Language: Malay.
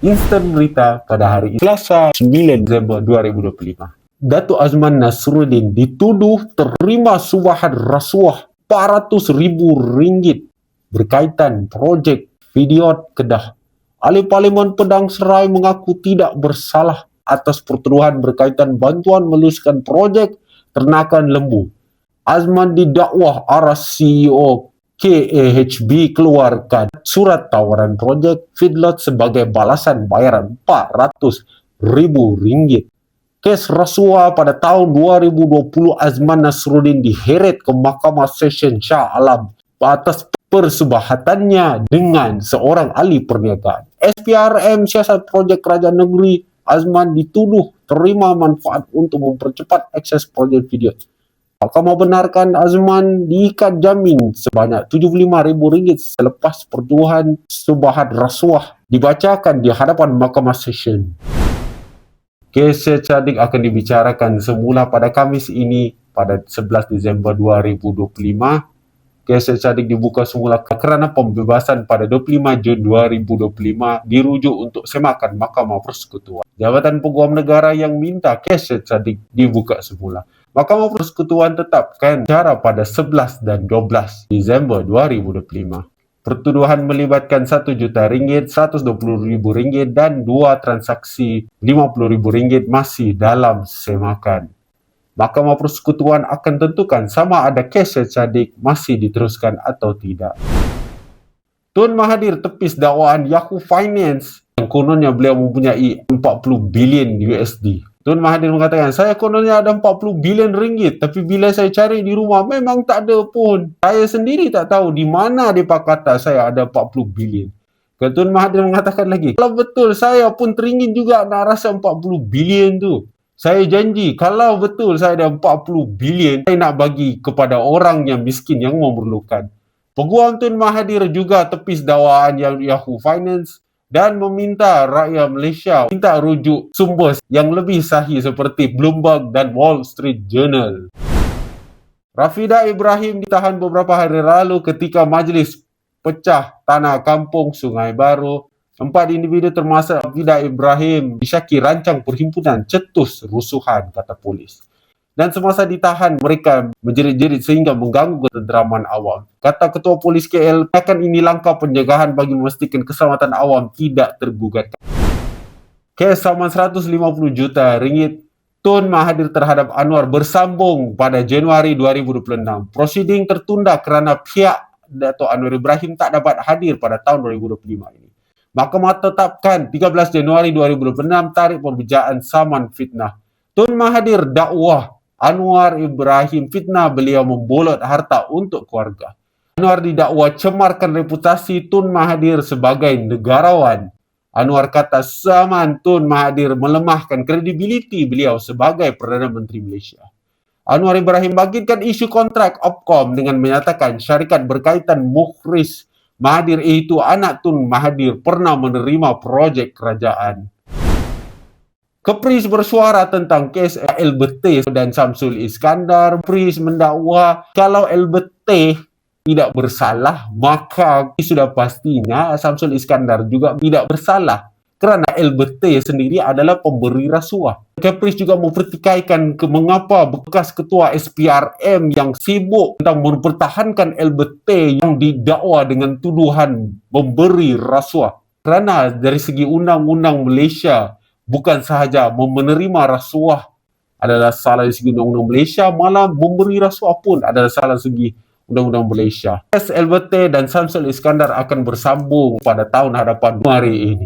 Instan Berita pada hari Selasa 9 Desember 2025. Datuk Azman Nasruddin dituduh terima subahan rasuah RM400,000 berkaitan projek Videot Kedah. Ahli Parlimen Pedang Serai mengaku tidak bersalah atas pertuduhan berkaitan bantuan meluaskan projek ternakan lembu. Azman didakwa aras CEO KAHB keluarkan surat tawaran projek feedlot sebagai balasan bayaran RM400,000. Kes rasuah pada tahun 2020, Azman Nasruddin diheret ke Mahkamah Session Shah Alam atas persubahatannya dengan seorang ahli perniagaan. SPRM siasat projek kerajaan negeri, Azman dituduh terima manfaat untuk mempercepat akses projek video. Mahkamah benarkan Azman diikat jamin sebanyak RM75,000 selepas pertuduhan subahat rasuah dibacakan di hadapan Mahkamah Session. Kes Syadik akan dibicarakan semula pada Khamis ini pada 11 Disember 2025. Kes Syadik dibuka semula kerana pembebasan pada 25 Jun 2025 dirujuk untuk semakan Mahkamah Persekutuan. Jabatan Peguam Negara yang minta kes Syadik dibuka semula. Mahkamah Persekutuan tetapkan cara pada 11 dan 12 Disember 2025. Pertuduhan melibatkan RM1 juta, RM120,000 dan 2 transaksi RM50,000 masih dalam semakan. Mahkamah Persekutuan akan tentukan sama ada kes Syadik masih diteruskan atau tidak. Tun Mahathir tepis dakwaan Yahoo Finance yang kononnya beliau mempunyai 40 bilion USD. Tun Mahathir mengatakan, saya kononnya ada 40 bilion ringgit, tapi bila saya cari di rumah memang tak ada pun. Saya sendiri tak tahu di mana mereka kata saya ada 40 bilion. Tun Mahathir mengatakan lagi, kalau betul saya pun teringin juga nak rasa 40 bilion tu. Saya janji kalau betul saya ada 40 bilion, saya nak bagi kepada orang yang miskin yang memerlukan. Peguam Tun Mahathir juga tepis dakwaan yang Yahoo Finance dan meminta rakyat Malaysia minta rujuk sumber yang lebih sahih seperti Bloomberg dan Wall Street Journal. Rafidah Ibrahim ditahan beberapa hari lalu ketika majlis pecah tanah kampung Sungai Baru. 4 individu termasuk Rafidah Ibrahim disyaki rancang perhimpunan cetus rusuhan, kata polis. Dan semasa ditahan, mereka menjerit-jerit sehingga mengganggu ketenteraman awam. Kata Ketua Polis KL, akan ini langkah pencegahan bagi memastikan keselamatan awam tidak tergugat. Kes saman RM150 juta Tun Mahathir terhadap Anwar bersambung pada Januari 2026. Prosiding tertunda kerana pihak Dato' Anwar Ibrahim tak dapat hadir pada tahun 2025 ini. Mahkamah tetapkan 13 Januari 2026 tarikh pembejaan saman fitnah. Tun Mahathir dakwah Anwar Ibrahim fitnah beliau membolot harta untuk keluarga. Anwar didakwa cemarkan reputasi Tun Mahathir sebagai negarawan. Anwar kata zaman Tun Mahathir melemahkan kredibiliti beliau sebagai Perdana Menteri Malaysia. Anwar Ibrahim bangkitkan isu kontrak Opcom dengan menyatakan syarikat berkaitan Mukhris Mahathir iaitu anak Tun Mahathir pernah menerima projek kerajaan. Kepris bersuara tentang kes LBT dan Samsul Iskandar. Kepris mendakwa kalau LBT tidak bersalah, maka sudah pastinya Samsul Iskandar juga tidak bersalah kerana LBT sendiri adalah pemberi rasuah. Kepris juga mempertikaikan mengapa bekas ketua SPRM yang sibuk tentang mempertahankan LBT yang didakwa dengan tuduhan memberi rasuah. Kerana dari segi undang-undang Malaysia, bukan sahaja menerima rasuah adalah salah dari segi undang-undang Malaysia, malah memberi rasuah pun adalah salah segi undang-undang Malaysia. Kes LBT dan Samsul Iskandar akan bersambung pada tahun hadapan hari ini.